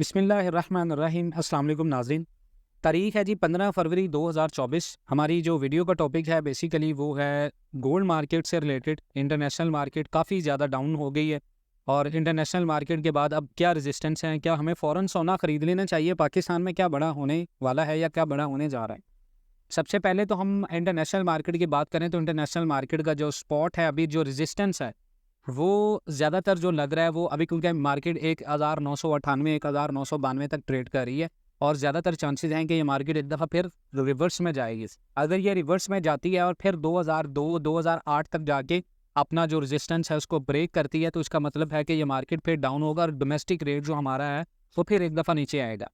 बिस्मिल्लाहिर्रहमानिर्रहीम। अस्सलाम वालेकुम नाज़रीन। तारीख़ है जी 15 फरवरी 2024। हमारी जो वीडियो का टॉपिक है बेसिकली वो है गोल्ड मार्केट से रिलेटेड। इंटरनेशनल मार्केट काफ़ी ज़्यादा डाउन हो गई है और इंटरनेशनल मार्केट के बाद अब क्या रेजिस्टेंस है, क्या हमें फ़ौरन सोना ख़रीद लेना चाहिए, पाकिस्तान में क्या बड़ा होने वाला है या क्या बड़ा होने जा रहा है। सबसे पहले तो हम इंटरनेशनल मार्केट की बात करें तो इंटरनेशनल मार्केट का जो स्पॉट है, अभी जो रेजिस्टेंस है वो ज़्यादातर जो लग रहा है वो अभी, क्योंकि मार्केट 1998 1992 तक ट्रेड कर रही है और ज़्यादातर चांसेस हैं कि ये मार्केट एक दफ़ा फिर रिवर्स में जाएगी। अगर ये रिवर्स में जाती है और फिर 2002-2008 तक जाके अपना जो रेजिस्टेंस है उसको ब्रेक करती है, तो इसका मतलब है कि ये मार्केट फिर डाउन होगा और डोमेस्टिक रेट जो हमारा है वो फिर एक दफ़ा नीचे आएगा।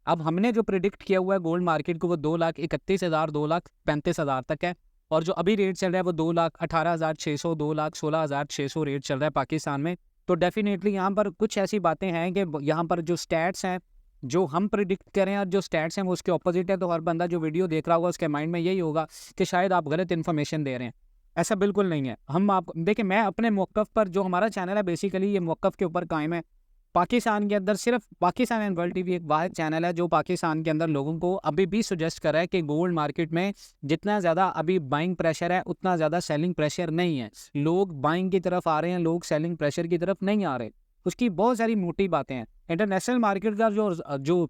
अब हमने जो प्रिडिक्ट किया हुआ है गोल्ड मार्केट को वो 2,31,000 2,35,000 तक है और जो अभी रेट चल रहा है वो 2,18,600 2,16,600 रेट चल रहा है पाकिस्तान में। तो डेफिनेटली यहाँ पर कुछ ऐसी बातें हैं कि यहाँ पर जो स्टैट्स हैं जो हम प्रिडिक्ट करें और जो स्टैट्स हैं वो उसके ऑपोजिट है। तो हर बंदा जो वीडियो देख रहा होगा उसके माइंड में यही होगा कि शायद आप गलत इन्फॉर्मेशन दे रहे हैं। ऐसा बिल्कुल नहीं है। हम आप देखिए, मैं अपने मौक़िफ़ पर, जो हमारा चैनल है बेसिकली ये मौक़िफ़ के ऊपर कायम है। पाकिस्तान के अंदर सिर्फ पाकिस्तान एंड वर्ल्ड टीवी एक वाहिद चैनल है जो पाकिस्तान के अंदर लोगों को अभी भी सुजेस्ट कर रहा है कि गोल्ड मार्केट में जितना ज़्यादा अभी बाइंग प्रेशर है उतना ज़्यादा सेलिंग प्रेशर नहीं है। लोग बाइंग की तरफ आ रहे हैं, लोग सेलिंग प्रेशर की तरफ नहीं आ रहे। उसकी बहुत सारी मोटी बातें हैं। इंटरनेशनल मार्केट का जो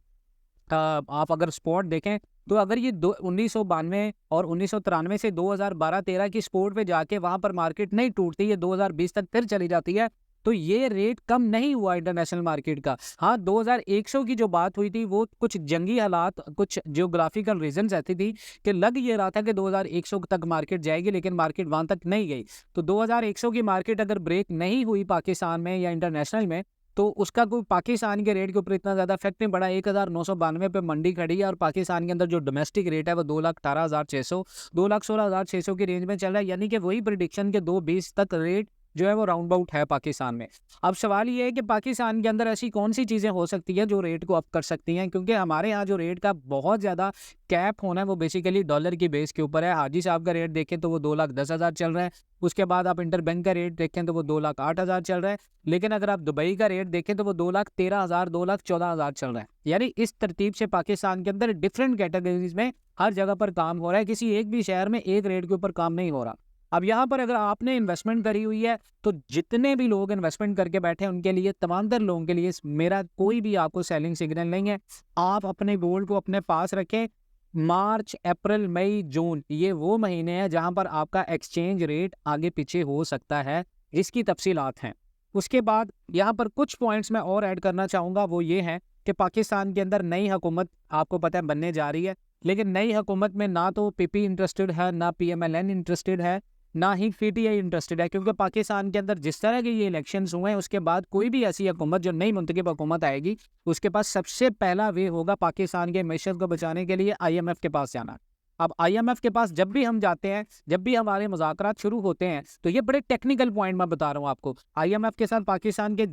आप अगर स्पॉट देखें तो अगर ये 1992 और 1993 से 2012-13 की स्पोर्ट पे जाके वहां पर मार्केट नहीं टूटती है, 2020 तक फिर चली जाती है, तो ये रेट कम नहीं हुआ इंटरनेशनल मार्केट का। हाँ, 2100 की जो बात हुई थी वो कुछ जंगी हालात, कुछ जियोग्राफिकल रीजंस ऐसी थी कि लग ये रहा था कि 2100 तक मार्केट जाएगी, लेकिन मार्केट वहां तक नहीं गई। तो 2100 की मार्केट अगर ब्रेक नहीं हुई पाकिस्तान में या इंटरनेशनल में, तो उसका कोई पाकिस्तान के रेट के ऊपर इतना ज़्यादा इफेक्ट नहीं पड़ा। 1992 पे मंडी खड़ी है और पाकिस्तान के अंदर जो डोमेस्टिक रेट है वो 2,18,600 2,16,600 की रेंज में चल रहा है, यानी कि वही प्रिडिक्शन के 2,20 तक रेट जो है वो राउंड अबाउट है पाकिस्तान में। अब सवाल ये है कि पाकिस्तान के अंदर ऐसी कौन सी चीज़ें हो सकती है जो रेट को अप कर सकती हैं, क्योंकि हमारे यहाँ जो रेट का बहुत ज़्यादा कैप होना है वो बेसिकली डॉलर की बेस के ऊपर है। हाजी साहब का रेट देखें तो वो 2,10,000 चल रहा है। उसके बाद आप इंटरबैंक का रेट देखें तो वो 2,08,000 चल रहा है। लेकिन अगर आप दुबई का रेट देखें तो वो 2,13,000 2,14,000 चल रहा है। यानी इस तरतीब से पाकिस्तान के अंदर डिफरेंट कैटेगरीज में हर जगह पर काम हो रहा है। किसी एक भी शहर में एक रेट के ऊपर काम नहीं हो रहा। अब यहाँ पर अगर आपने इन्वेस्टमेंट करी हुई है तो जितने भी लोग इन्वेस्टमेंट करके बैठे हैं उनके लिए, तमाम तर लोगों के लिए मेरा कोई भी आपको सेलिंग सिग्नल नहीं है। आप अपने गोल्ड को अपने पास रखें। मार्च, अप्रैल, मई, जून ये वो महीने हैं जहां पर आपका एक्सचेंज रेट आगे पीछे हो सकता है, जिसकी तफसीलात हैं। उसके बाद यहाँ पर कुछ पॉइंट्स मैं और ऐड करना चाहूँगा, वो ये है कि पाकिस्तान के अंदर नई हुकूमत आपको पता है बनने जा रही है, लेकिन नई हुकूमत में ना तो पीपी इंटरेस्टेड है, ना PMLN इंटरेस्टेड है, ना ही PTI इंटरेस्टेड है। क्योंकि पाकिस्तान के अंदर जिस तरह के ये इलेक्शंस हुए हैं उसके बाद कोई भी ऐसी हुकूमत जो नई मुंतखब हुकूमत आएगी उसके पास सबसे पहला वे होगा पाकिस्तान के मैशत को बचाने के लिए IMF के पास जाना। अब IMF के पास जब भी हम जाते हैं, जब भी हमारे मुज़ाकरात शुरू होते हैं, तो ये बड़े टेक्निकल पॉइंट मैं बता रहा हूँ आपको। IMF के साथ पाकिस्तान के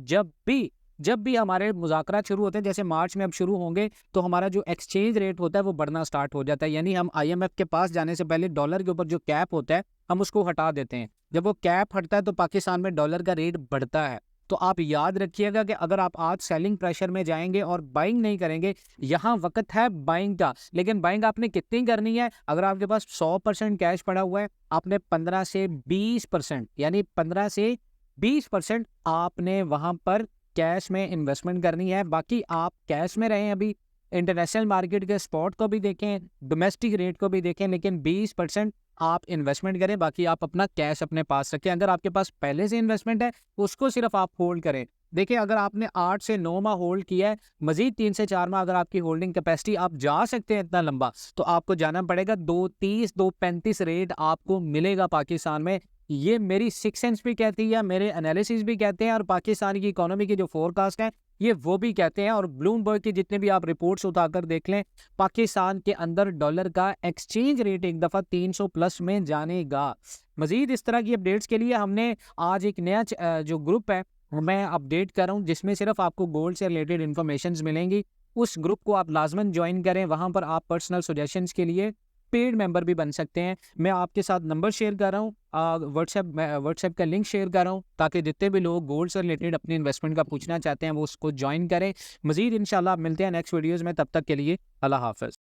जब भी हमारे मुज़ाकरात शुरू होते हैं, जैसे मार्च में अब शुरू होंगे, तो हमारा जो एक्सचेंज रेट होता है वो बढ़ना स्टार्ट हो जाता है। यानी हम IMF के पास जाने से पहले डॉलर के ऊपर जो कैप होता है हम उसको हटा देते हैं। जब वो कैप हटता है तो पाकिस्तान में डॉलर का रेट बढ़ता है। तो आप याद रखिएगा कि अगर आप आज सेलिंग प्रेशर में जाएंगे और बाइंग नहीं करेंगे, यहाँ वक्त है बाइंग का, लेकिन बाइंग आपने कितनी करनी है? अगर आपके पास 100% कैश पड़ा हुआ है, आपने 15 से 20% यानी 15 से 20% आपने वहां पर कैश में इन्वेस्टमेंट करनी है। बाकी आप कैश में रहें, अभी इंटरनेशनल मार्केट के स्पॉट को भी देखें, डोमेस्टिक रेट को भी देखें, लेकिन 20% आप इन्वेस्टमेंट करें, बाकी आप अपना कैश अपने पास रखें। अगर आपके पास पहले से इन्वेस्टमेंट है उसको सिर्फ आप होल्ड करें। देखिए, अगर आपने 8 से 9 माह होल्ड किया है, मजीद 3 से 4 माह अगर आपकी होल्डिंग कैपेसिटी, आप जा सकते हैं इतना लंबा, तो आपको जाना पड़ेगा 2.30 2.35 रेट आपको मिलेगा पाकिस्तान में। ये मेरी सिक्स सेंस भी कहती है, मेरे एनालिसिस भी कहते हैं, और पाकिस्तान की इकोनॉमी की जो फोरकास्ट है ये वो भी कहते हैं। और ब्लूमबर्ग की जितने भी आप रिपोर्ट्स उठाकर देख लें, पाकिस्तान के अंदर डॉलर का एक्सचेंज रेट एक दफ़ा 300 प्लस में जानेगा। मजीद इस तरह की अपडेट्स के लिए हमने आज एक नया जो ग्रुप है मैं अपडेट कर रहा हूँ, जिसमें सिर्फ आपको गोल्ड से रिलेटेड इन्फॉर्मेशन मिलेंगी। उस ग्रुप को आप लाजमन ज्वाइन करें। वहाँ पर आप पर्सनल सजेशंस के लिए पेड मेंबर भी बन सकते हैं। मैं आपके साथ नंबर शेयर कर रहा हूँ, व्हाट्सएप का लिंक शेयर कर रहा हूँ, ताकि जितने भी लोग गोल्ड से रिलेटेड अपनी इन्वेस्टमेंट का पूछना चाहते हैं वो उसको ज्वाइन करें। मज़ीद इंशाल्लाह मिलते हैं नेक्स्ट वीडियोज़ में, तब तक के लिए अल्लाह हाफ़िज़।